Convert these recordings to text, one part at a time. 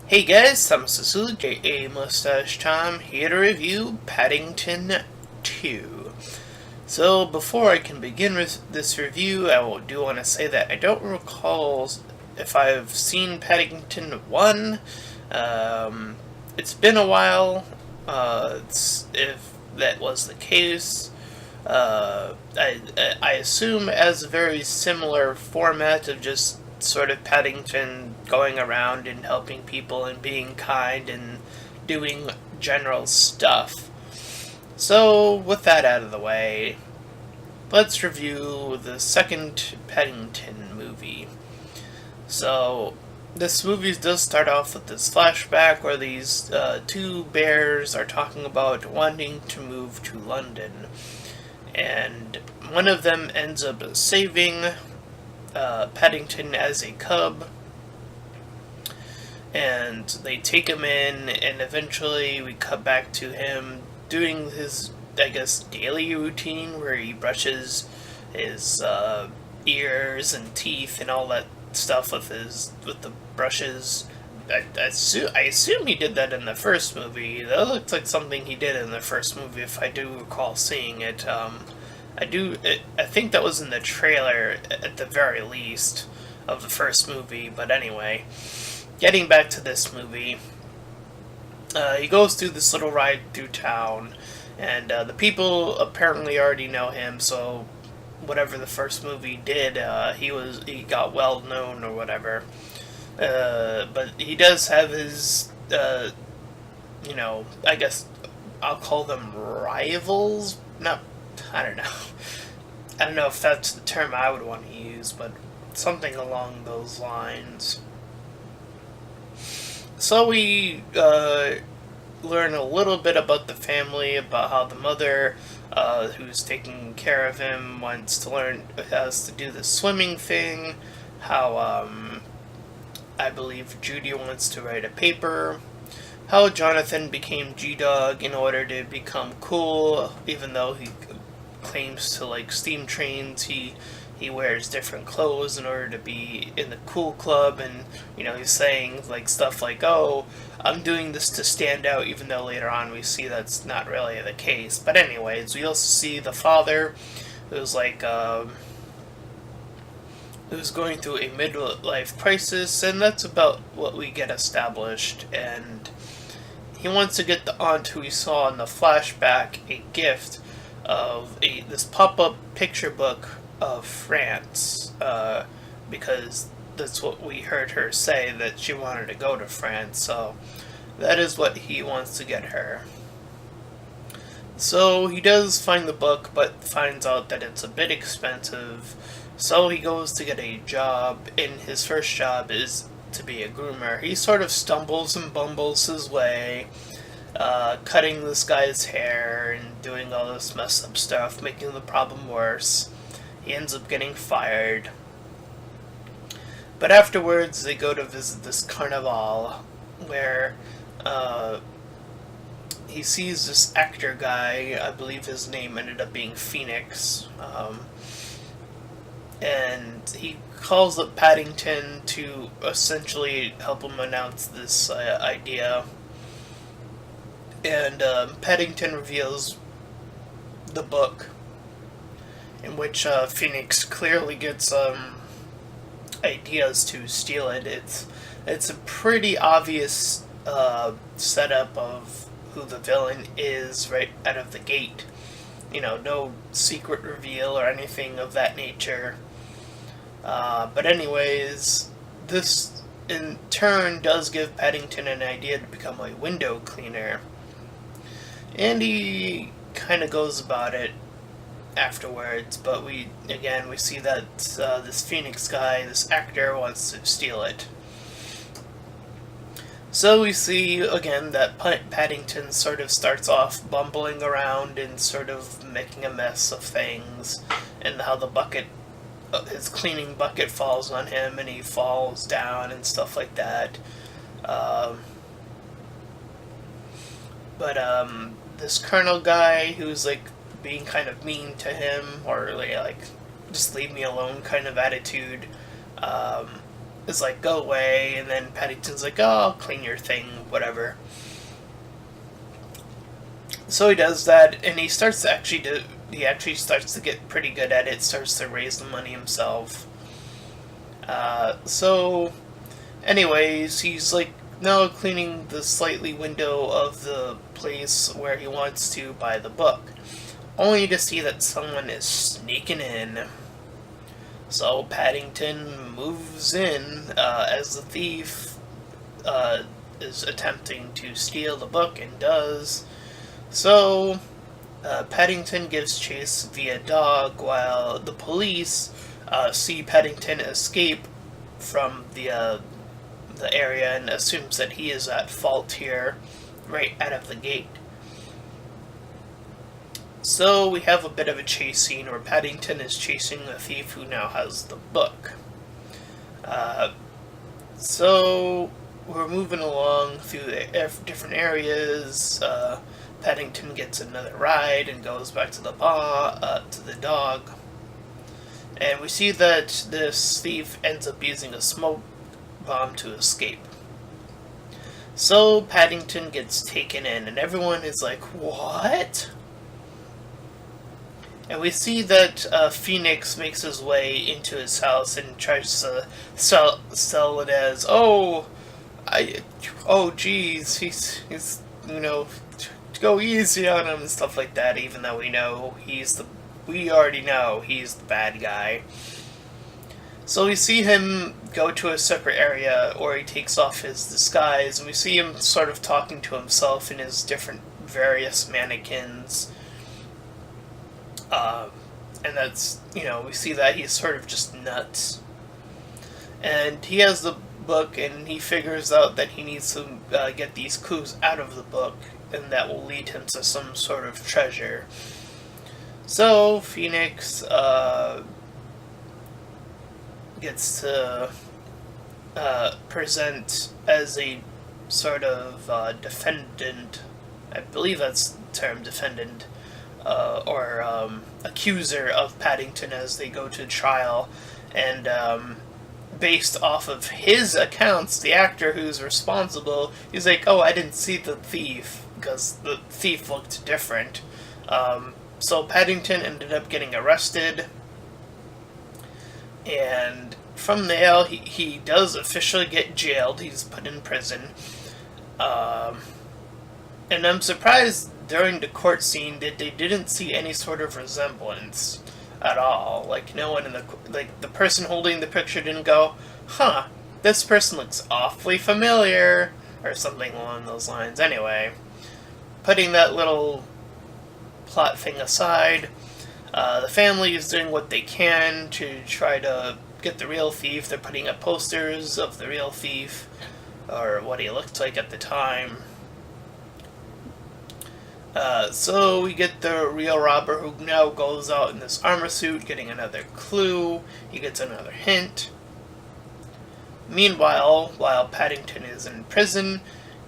Hey guys, I'm Cecily, J.A. Mustache Tom, here to review Paddington 2. So, before I can begin with this review, do want to say that I don't recall if I've seen Paddington 1. It's been a while, if that was the case. I assume as a very similar format of just sort of Paddington going around and helping people and being kind and doing general stuff. So, with that out of the way, let's review the second Paddington movie. So, this movie does start off with this flashback where these two bears are talking about wanting to move to London. And one of them ends up saving Paddington as a cub, and they take him in, and eventually we cut back to him doing his, I guess, daily routine where he brushes his ears and teeth and all that stuff with the brushes. I assume he did that in the first movie. That looks like something he did in the first movie, if I do recall seeing it. I think that was in the trailer at the very least of the first movie. But anyway, getting back to this movie, he goes through this little ride through town, and the people apparently already know him. So whatever the first movie did, he got well known or whatever. But he does have his, I guess I'll call them rivals. No, I don't know. I don't know if that's the term I would want to use, but something along those lines. So we learn a little bit about the family, about how the mother, who's taking care of him, has to do the swimming thing, how, I believe Judy wants to write a paper, how Jonathan became G-Dog in order to become cool, even though he claims to like steam trains, he wears different clothes in order to be in the cool club, and he's saying like stuff like, oh, I'm doing this to stand out, even though later on we see that's not really the case. But anyways, we also see the father, who's like, who's going through a midlife crisis, and that's about what we get established. And he wants to get the aunt who we saw in the flashback a gift of this pop-up picture book of France, because that's what we heard her say, that she wanted to go to France, so that is what he wants to get her. So he does find the book, but finds out that it's a bit expensive. So he goes to get a job, and his first job is to be a groomer. He sort of stumbles and bumbles his way, cutting this guy's hair and doing all this messed up stuff, making the problem worse. He ends up getting fired. But afterwards, they go to visit this carnival, where he sees this actor guy. I believe his name ended up being Phoenix. And he calls up Paddington to essentially help him announce this idea. And Paddington reveals the book, in which Phoenix clearly gets ideas to steal it. It's a pretty obvious setup of who the villain is right out of the gate. No secret reveal or anything of that nature. But anyways, this in turn does give Paddington an idea to become a window cleaner. And he kind of goes about it afterwards, but we see that this Phoenix guy, this actor, wants to steal it. So we see again that Paddington sort of starts off bumbling around and sort of making a mess of things, and how the bucket, his cleaning bucket, falls on him and he falls down and stuff like that. But this colonel guy, who's like being kind of mean to him, or like just leave me alone kind of attitude, is like, go away, and then Paddington's like, oh, I'll clean your thing, whatever. So he does that, and he actually starts to get pretty good at it, starts to raise the money himself. So, anyways, he's like now cleaning the slightly window of the place where he wants to buy the book, only to see that someone is sneaking in. So Paddington moves in as the thief is attempting to steal the book, and does. So Paddington gives chase via dog, while the police see Paddington escape from the area and assumes that he is at fault here right out of the gate. So we have a bit of a chase scene where Paddington is chasing the thief who now has the book. So we're moving along through the different areas. Paddington gets another ride and goes back to the dog. And we see that this thief ends up using a smoke bomb to escape. So Paddington gets taken in, and everyone is like, what? And we see that Phoenix makes his way into his house and tries to sell it as, geez, he's go easy on him and stuff like that, even though we already know he's the bad guy. So we see him go to a separate area where he takes off his disguise, and we see him sort of talking to himself in his different various mannequins. And that's, we see that he's sort of just nuts. And he has the book, and he figures out that he needs to get these clues out of the book, and that will lead him to some sort of treasure. So Phoenix gets to present as a sort of defendant. I believe that's the term, defendant, or accuser of Paddington as they go to trial. And based off of his accounts, the actor who's responsible, he's like, I didn't see the thief, because the thief looked different. So Paddington ended up getting arrested, and from there he does officially get jailed. He's put in prison. And I'm surprised during the court scene that they didn't see any sort of resemblance at all. Like, no one the person holding the picture didn't go, this person looks awfully familiar, or something along those lines. Anyway, putting that little plot thing aside, the family is doing what they can to try to get the real thief. They're putting up posters of the real thief, or what he looked like at the time. So we get the real robber, who now goes out in this armor suit, getting another clue. He gets another hint. Meanwhile, while Paddington is in prison,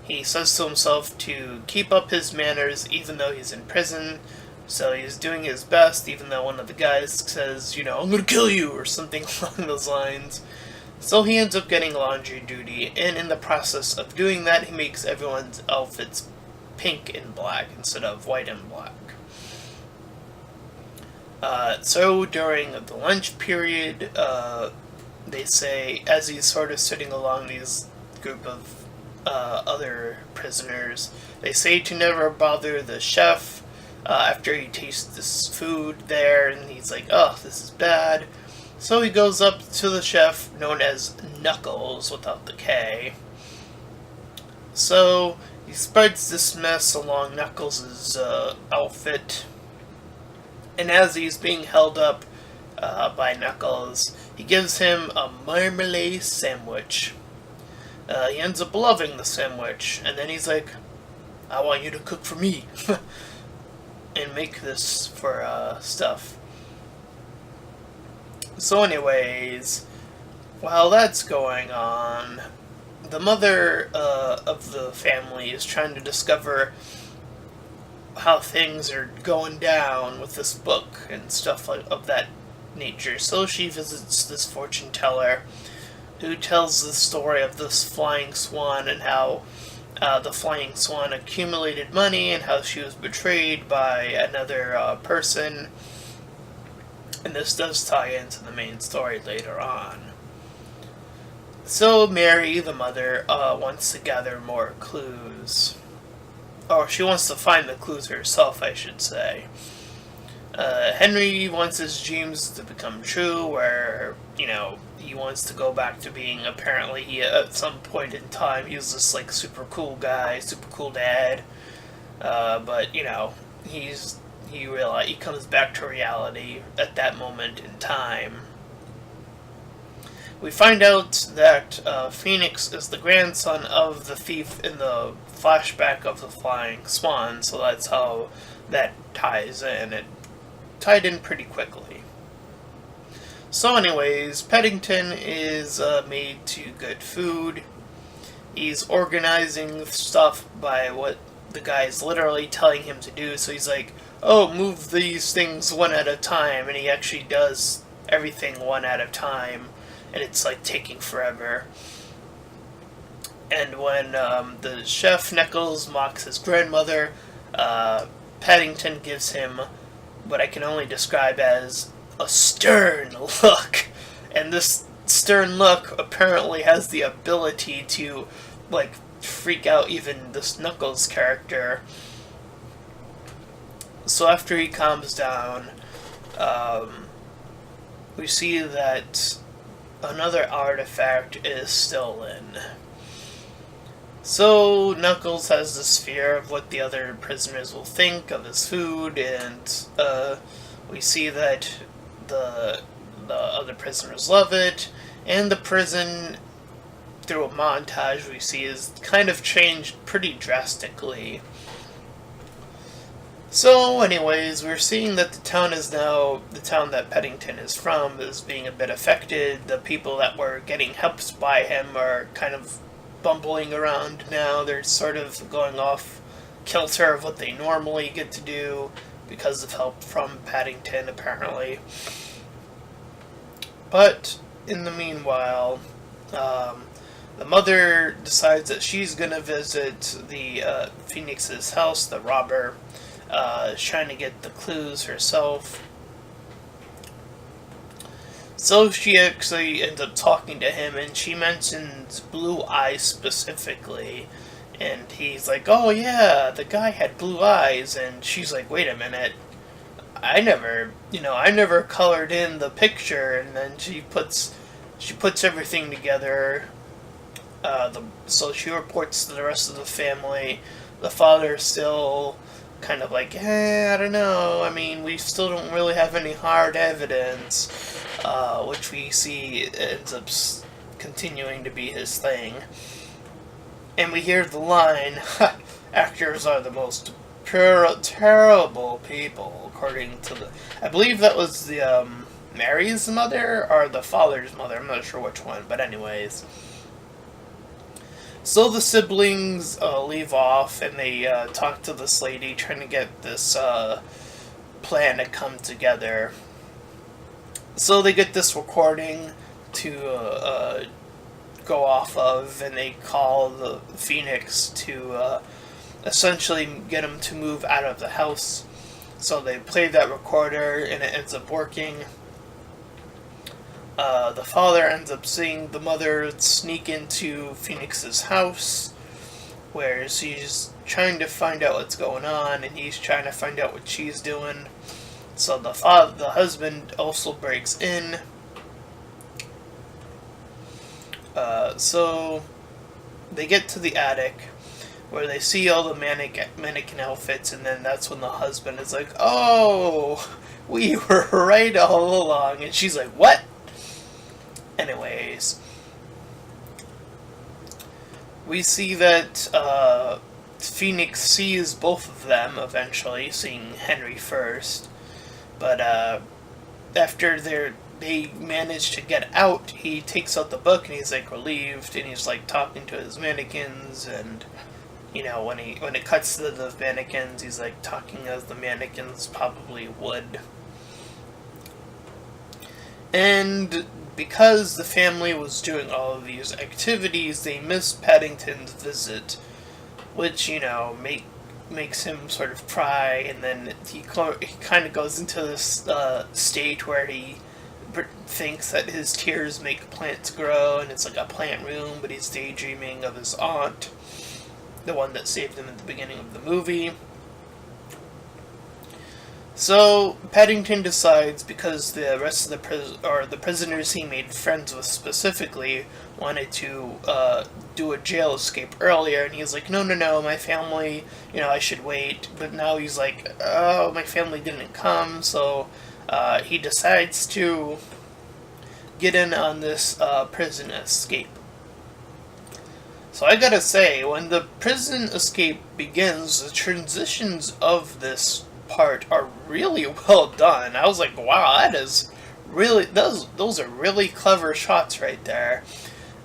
he says to himself to keep up his manners even though he's in prison. So he's doing his best, even though one of the guys says, I'm gonna kill you, or something along those lines. So he ends up getting laundry duty, and in the process of doing that, he makes everyone's outfits pink and black instead of white and black. So during the lunch period, they say, as he's sort of sitting along these group of other prisoners, they say to never bother the chef after he tastes this food there, and he's like, this is bad. So he goes up to the chef, known as Knuckles without the K. So he spreads this mess along Knuckles' outfit, and as he's being held up by Knuckles, he gives him a marmalade sandwich. He ends up loving the sandwich, and then he's like, I want you to cook for me, and make this for stuff. So anyways, while that's going on, the mother of the family is trying to discover how things are going down with this book and stuff of that nature. So she visits this fortune teller, who tells the story of this flying swan and how the flying swan accumulated money and how she was betrayed by another person. And this does tie into the main story later on. So Mary, the mother, wants to gather more clues. Or she wants to find the clues herself, I should say. Henry wants his dreams to become true, where, he wants to go back to being, apparently, at some point in time, he was this, super cool guy, super cool dad. But, he comes back to reality at that moment in time. We find out that Phoenix is the grandson of the thief in the flashback of the flying swan, so that's how that ties in. It tied in pretty quickly. So anyways, Paddington is made to good food. He's organizing stuff by what the guy's literally telling him to do, so he's like, oh, move these things one at a time, and he actually does everything one at a time. And it's taking forever. And when the chef Knuckles mocks his grandmother, Paddington gives him what I can only describe as a stern look. And this stern look apparently has the ability to freak out even this Knuckles character. So after he calms down, we see that another artifact is stolen. So Knuckles has this fear of what the other prisoners will think of his food, and we see that the other prisoners love it, and the prison, through a montage we see, is kind of changed pretty drastically. So, anyways, we're seeing that the town that Paddington is from is being a bit affected. The people that were getting helped by him are kind of bumbling around now. They're sort of going off kilter of what they normally get to do because of help from Paddington, apparently. But, in the meanwhile, the mother decides that she's going to visit the Phoenix's house, the robber, trying to get the clues herself. So she actually ends up talking to him, and she mentions Blue Eyes specifically. And he's like, oh yeah, the guy had blue eyes. And she's like, wait a minute, I never colored in the picture. And then she puts everything together. So she reports to the rest of the family. The father's still kind of like, I don't know. I mean, we still don't really have any hard evidence, which we see ends up continuing to be his thing. And we hear the line, actors are the most terrible people, according to I believe that was the, Mary's mother, or the father's mother, I'm not sure which one, but anyways. So the siblings leave off, and they talk to this lady, trying to get this plan to come together. So they get this recording to go off of, and they call the Phoenix to essentially get him to move out of the house. So they play that recorder, and it ends up working. The father ends up seeing the mother sneak into Phoenix's house, where she's trying to find out what's going on, and he's trying to find out what she's doing. So the husband also breaks in. So they get to the attic, where they see all the mannequin outfits, and then that's when the husband is like, oh, we were right all along. And she's like, what? Anyways, we see that Phoenix sees both of them eventually, seeing Henry first. But after they manage to get out, he takes out the book and he's relieved, and he's talking to his mannequins, and when it cuts to the mannequins, he's talking as the mannequins probably would. And because the family was doing all of these activities, they missed Paddington's visit, which, makes him sort of cry, and then he kind of goes into this state where he thinks that his tears make plants grow, and it's like a plant room, but he's daydreaming of his aunt, the one that saved him at the beginning of the movie. So Paddington decides, because the rest of the prisoners he made friends with specifically wanted to do a jail escape earlier, and he's like, no, my family, I should wait. But now he's like, oh, my family didn't come, so he decides to get in on this prison escape. So I gotta say, when the prison escape begins, the transitions of this part are really well done. I was like, wow, that is really, those are really clever shots right there.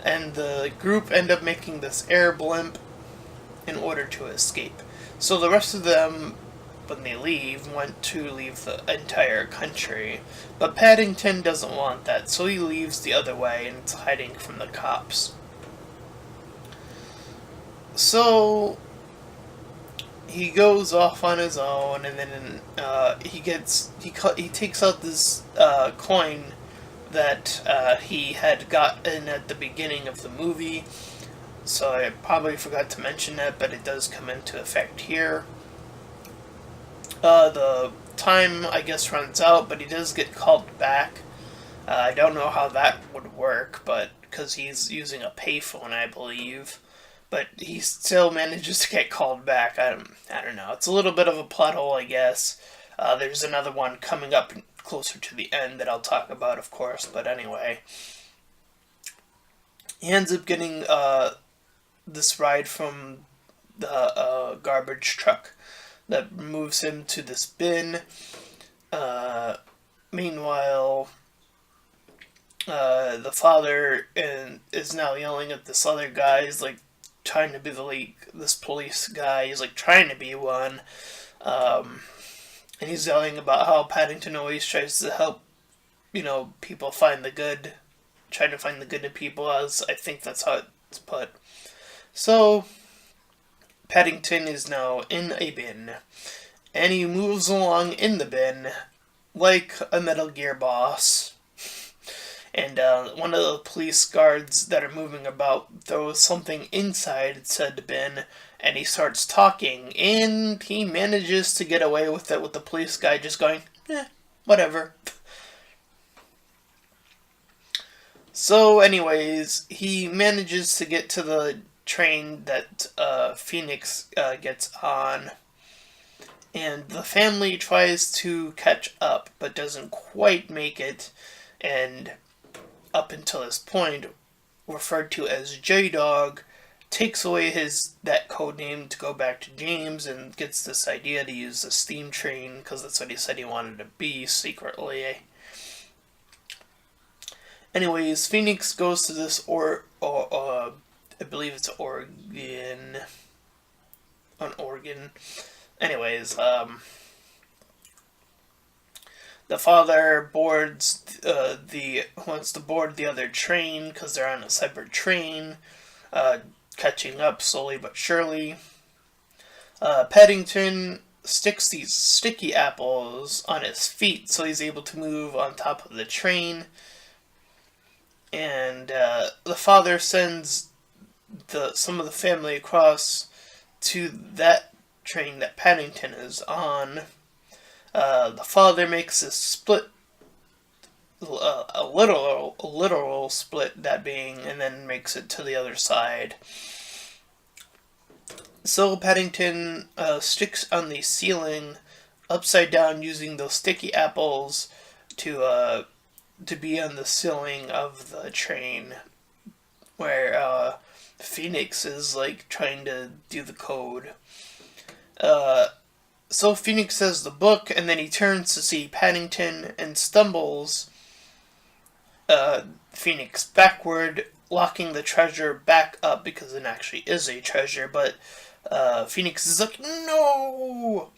And the group end up making this air blimp in order to escape. So the rest of them, when they leave, want to leave the entire country. But Paddington doesn't want that, so he leaves the other way and is hiding from the cops. So he goes off on his own, and then he takes out this coin that he had gotten at the beginning of the movie. So I probably forgot to mention that, but it does come into effect here. The time, I guess, runs out, but he does get called back. I don't know how that would work, but because he's using a payphone, I believe. But he still manages to get called back. I don't know. It's a little bit of a plot hole, I guess. There's another one coming up closer to the end that I'll talk about, of course. But anyway, he ends up getting this ride from the garbage truck that moves him to this bin. Meanwhile, the father is now yelling at this other guy. He's like trying to be this police guy. He's like trying to be one. And he's yelling about how Paddington always tries to help, people find the good. Trying to find the good in people, as I think that's how it's put. So Paddington is now in a bin, and he moves along in the bin like a Metal Gear boss. And one of the police guards that are moving about throws something inside said bin, and he starts talking, and he manages to get away with it, with the police guy just going, whatever. So anyways, he manages to get to the train that Phoenix gets on, and the family tries to catch up, but doesn't quite make it, and up until this point, referred to as J-Dog, takes away that code name to go back to James, and gets this idea to use the steam train, because that's what he said he wanted to be secretly. Anyways, Phoenix goes to this I believe it's Oregon. Anyways, the father wants to board the other train because they're on a separate train, catching up slowly but surely. Paddington sticks these sticky apples on his feet so he's able to move on top of the train. And the father sends some of the family across to that train that Paddington is on. The father makes a split, a literal split, that being, and then makes it to the other side. So Paddington sticks on the ceiling upside down using those sticky apples to be on the ceiling of the train, where Phoenix is like trying to do the code. So Phoenix says the book, and then he turns to see Paddington and stumbles Phoenix backward, locking the treasure back up because it actually is a treasure, but Phoenix is like, no!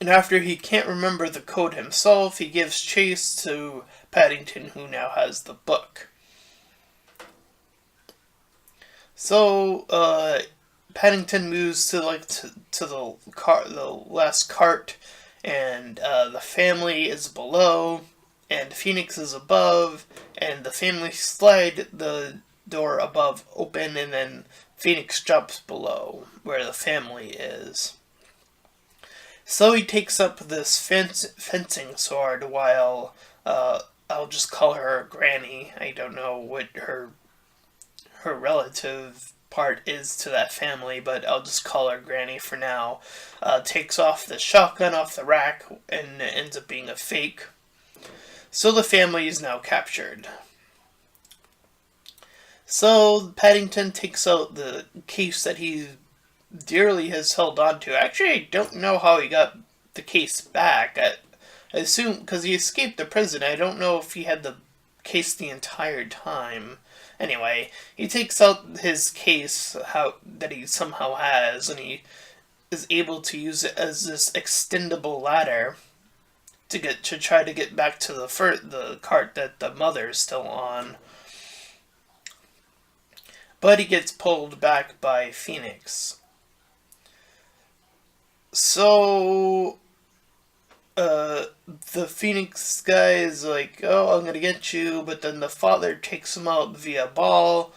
And after he can't remember the code himself, he gives chase to Paddington, who now has the book. So, Paddington moves to the last cart, and the family is below, and Phoenix is above, and the family slide the door above open, and then Phoenix drops below where the family is. So he takes up this fencing sword while I'll just call her Granny. I don't know what her relative part is to that family, but I'll just call her Granny for now. Takes off the shotgun off the rack, and it ends up being a fake. So the family is now captured. So Paddington takes out the case that he dearly has held on to. Actually, I don't know how he got the case back. I assume because he escaped the prison. I don't know if he had the case the entire time. Anyway, he takes out his case that he somehow has, and he is able to use it as this extendable ladder to try to get back to the cart that the mother is still on. But he gets pulled back by Phoenix. So, the Phoenix guy is like, oh, I'm gonna get you, but then the father takes him out via ball,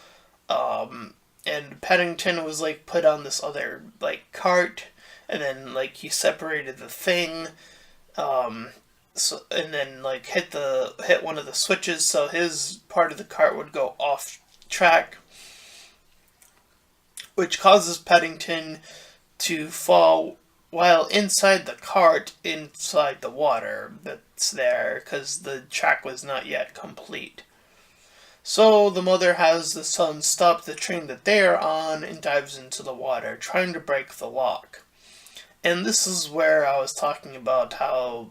and Paddington was, like, put on this other, like, cart, and then, like, he separated the thing, and then, like, hit one of the switches, so his part of the cart would go off track, which causes Paddington to fall while inside the cart, inside the water that's there, because the track was not yet complete. So the mother has the son stop the train that they are on and dives into the water, trying to break the lock. And this is where I was talking about how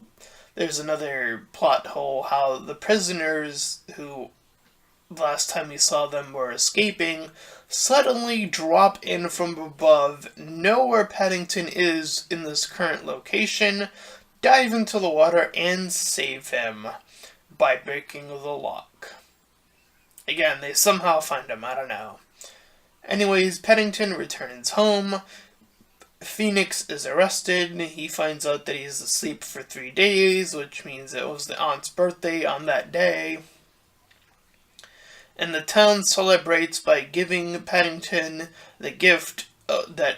there's another plot hole, how the prisoners who last time we saw them were escaping suddenly drop in from above, know where Paddington is in this current location, dive into the water, and save him by breaking the lock. Again, they somehow find him, I don't know. Anyways, Paddington returns home. Phoenix is arrested. He finds out that he's asleep for 3 days, which means it was the aunt's birthday on that day. And the town celebrates by giving Paddington the gift that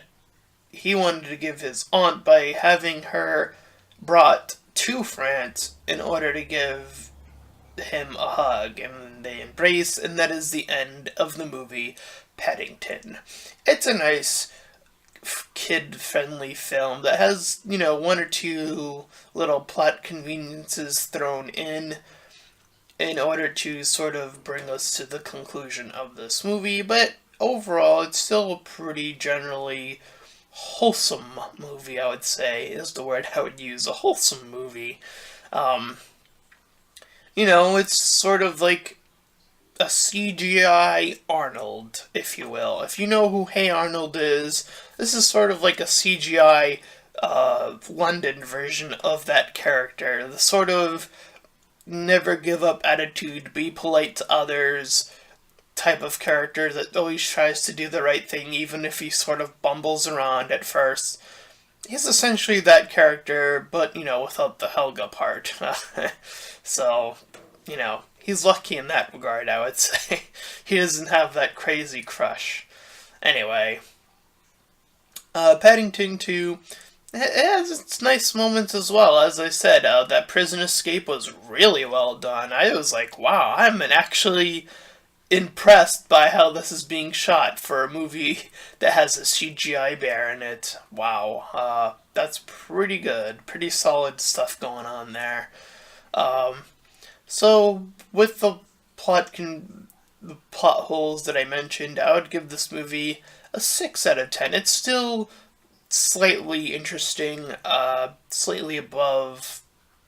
he wanted to give his aunt by having her brought to France in order to give him a hug. And they embrace, and that is the end of the movie Paddington. It's a nice kid-friendly film that has, one or two little plot conveniences thrown in order to sort of bring us to the conclusion of this movie, but overall it's still a pretty generally wholesome movie, I would say, is the word I would use, a wholesome movie. It's sort of like a CGI Arnold, if you will. If you know who Hey Arnold is, this is sort of like a CGI London version of that character. The sort of never give up attitude, be polite to others type of character that always tries to do the right thing even if he sort of bumbles around at first. He's essentially that character, but, without the Helga part. So, he's lucky in that regard, I would say. He doesn't have that crazy crush. Anyway, Paddington 2, it has its nice moments as well. As I said, that prison escape was really well done. I was like, wow, I'm actually impressed by how this is being shot for a movie that has a CGI bear in it. Wow, that's pretty good. Pretty solid stuff going on there. So, with the plot holes that I mentioned, I would give this movie a 6 out of 10. It's still slightly interesting, slightly above,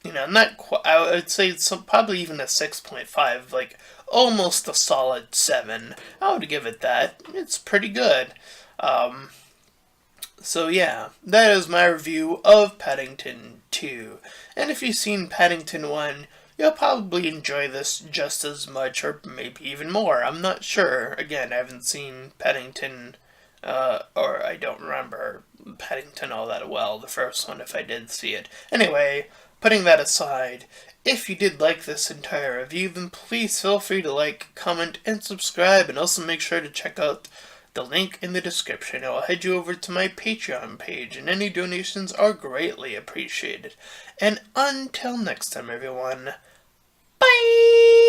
I would say it's probably even a 6.5, like, almost a solid 7. I would give it that. It's pretty good. So yeah, that is my review of Paddington 2. And if you've seen Paddington 1, you'll probably enjoy this just as much or maybe even more. I'm not sure. Again, I haven't seen Paddington, or I don't remember Paddington all that well, the first one, if I did see it. Anyway, putting that aside, if you did like this entire review, then please feel free to like, comment, and subscribe, and also make sure to check out the link in the description. It will head you over to my Patreon page, and any donations are greatly appreciated. And until next time, everyone, bye!